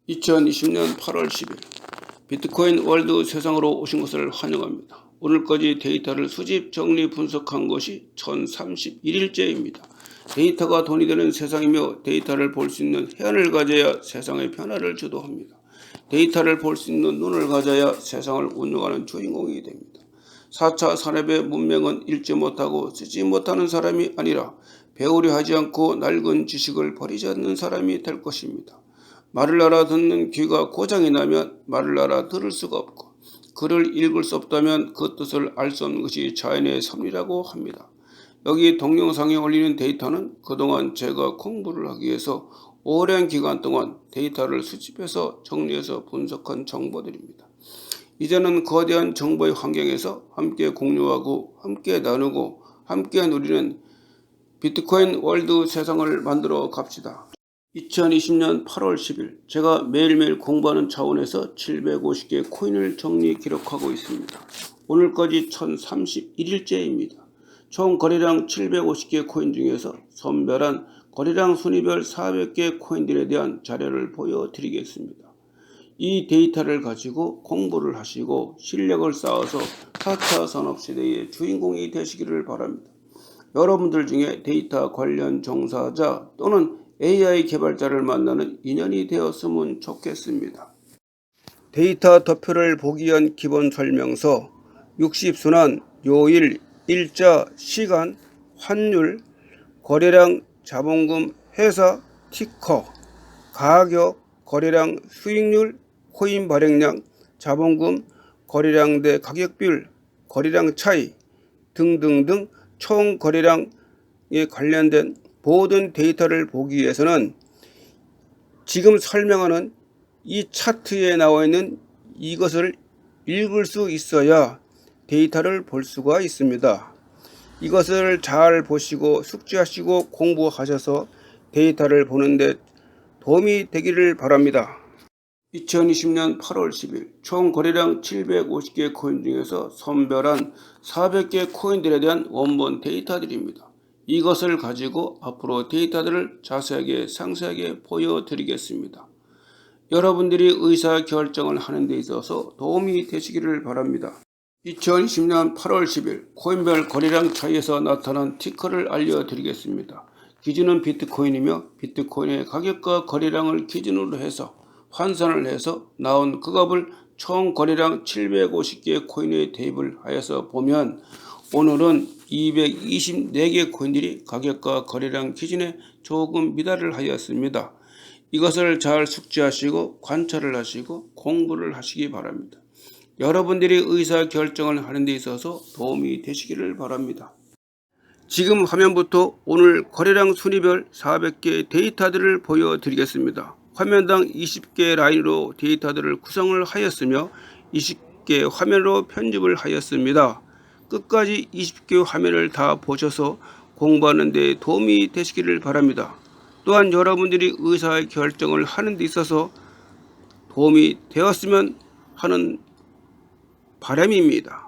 2020년 8월 10일 비트코인 월드 세상으로 오신 것을 환영합니다. 오늘까지 데이터를 수집, 정리, 분석한 것이 1031일째입니다. 데이터가 돈이 되는 세상이며 데이터를 볼 수 있는 해안을 가져야 세상의 변화를 주도합니다. 데이터를 볼 수 있는 눈을 가져야 세상을 운영하는 주인공이 됩니다. 4차 산업의 문명은 읽지 못하고 쓰지 못하는 사람이 아니라 배우려 하지 않고 낡은 지식을 버리지 않는 사람이 될 것입니다. 말을 알아듣는 귀가 고장이 나면 말을 알아들을 수가 없고 글을 읽을 수 없다면 그 뜻을 알 수 없는 것이 자연의 섭리라고 합니다. 여기 동영상에 올리는 데이터는 그동안 제가 공부를 하기 위해서 오랜 기간 동안 데이터를 수집해서 정리해서 분석한 정보들입니다. 이제는 거대한 정보의 환경에서 함께 공유하고 함께 나누고 함께 누리는 비트코인 월드 세상을 만들어 갑시다. 2020년 8월 10일 제가 매일매일 공부하는 차원에서 750개 코인을 정리 기록하고 있습니다. 오늘까지 1031일째입니다. 총 거래량 750개 코인 중에서 선별한 거래량 순위별 400개 코인들에 대한 자료를 보여드리겠습니다. 이 데이터를 가지고 공부를 하시고 실력을 쌓아서 4차 산업시대의 주인공이 되시기를 바랍니다. 여러분들 중에 데이터 관련 종사자 또는 AI 개발자를 만나는 인연이 되었으면 좋겠습니다. 데이터 덮표를 보기 위한 기본 설명서, 60순환, 요일, 일자, 시간, 환율, 거래량, 자본금, 회사, 티커, 가격, 거래량, 수익률, 코인 발행량, 자본금, 거래량 대 가격 비율, 거래량 차이 등등등 총 거래량에 관련된 모든 데이터를 보기 위해서는 지금 설명하는 이 차트에 나와 있는 이것을 읽을 수 있어야 데이터를 볼 수가 있습니다. 이것을 잘 보시고 숙지하시고 공부하셔서 데이터를 보는데 도움이 되기를 바랍니다. 2020년 8월 10일 총 거래량 750개 코인 중에서 선별한 400개 코인들에 대한 원본 데이터들입니다. 이것을 가지고 앞으로 데이터들을 자세하게 상세하게 보여드리겠습니다. 여러분들이 의사결정을 하는 데 있어서 도움이 되시기를 바랍니다. 2020년 8월 10일 코인별 거래량 차이에서 나타난 티커를 알려드리겠습니다. 기준은 비트코인이며 비트코인의 가격과 거래량을 기준으로 해서 환산을 해서 나온 그 값을 총 거래량 750개 코인에 대입을 하여서 보면 오늘은 224개 코인들이 가격과 거래량 기준에 조금 미달을 하였습니다. 이것을 잘 숙지하시고 관찰을 하시고 공부를 하시기 바랍니다. 여러분들이 의사결정을 하는 데 있어서 도움이 되시기를 바랍니다. 지금 화면부터 오늘 거래량 순위별 400개 데이터들을 보여드리겠습니다. 화면당 20개 라인으로 데이터들을 구성을 하였으며 20개 화면으로 편집을 하였습니다. 끝까지 20개 화면을 다 보셔서 공부하는 데 도움이 되시기를 바랍니다. 또한 여러분들이 의사결정을 하는 데 있어서 도움이 되었으면 하는 바람입니다.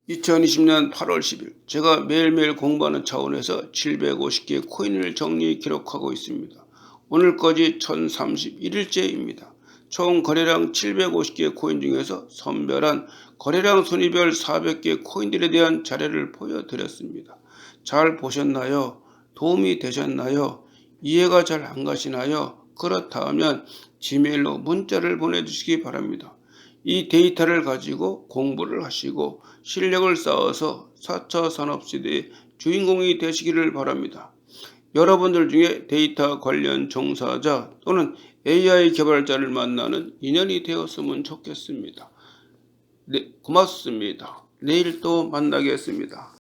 2020년 8월 10일 제가 매일매일 공부하는 차원에서 750개의 코인을 정리 기록하고 있습니다. 오늘까지 1031일째입니다. 총 거래량 750개의 코인 중에서 선별한 거래량 순위별 400개 코인들에 대한 자료를 보여드렸습니다. 잘 보셨나요? 도움이 되셨나요? 이해가 잘 안 가시나요? 그렇다 하면 지메일로 문자를 보내주시기 바랍니다. 이 데이터를 가지고 공부를 하시고 실력을 쌓아서 4차 산업시대의 주인공이 되시기를 바랍니다. 여러분들 중에 데이터 관련 종사자 또는 AI 개발자를 만나는 인연이 되었으면 좋겠습니다. 네, 고맙습니다. 내일 또 만나겠습니다.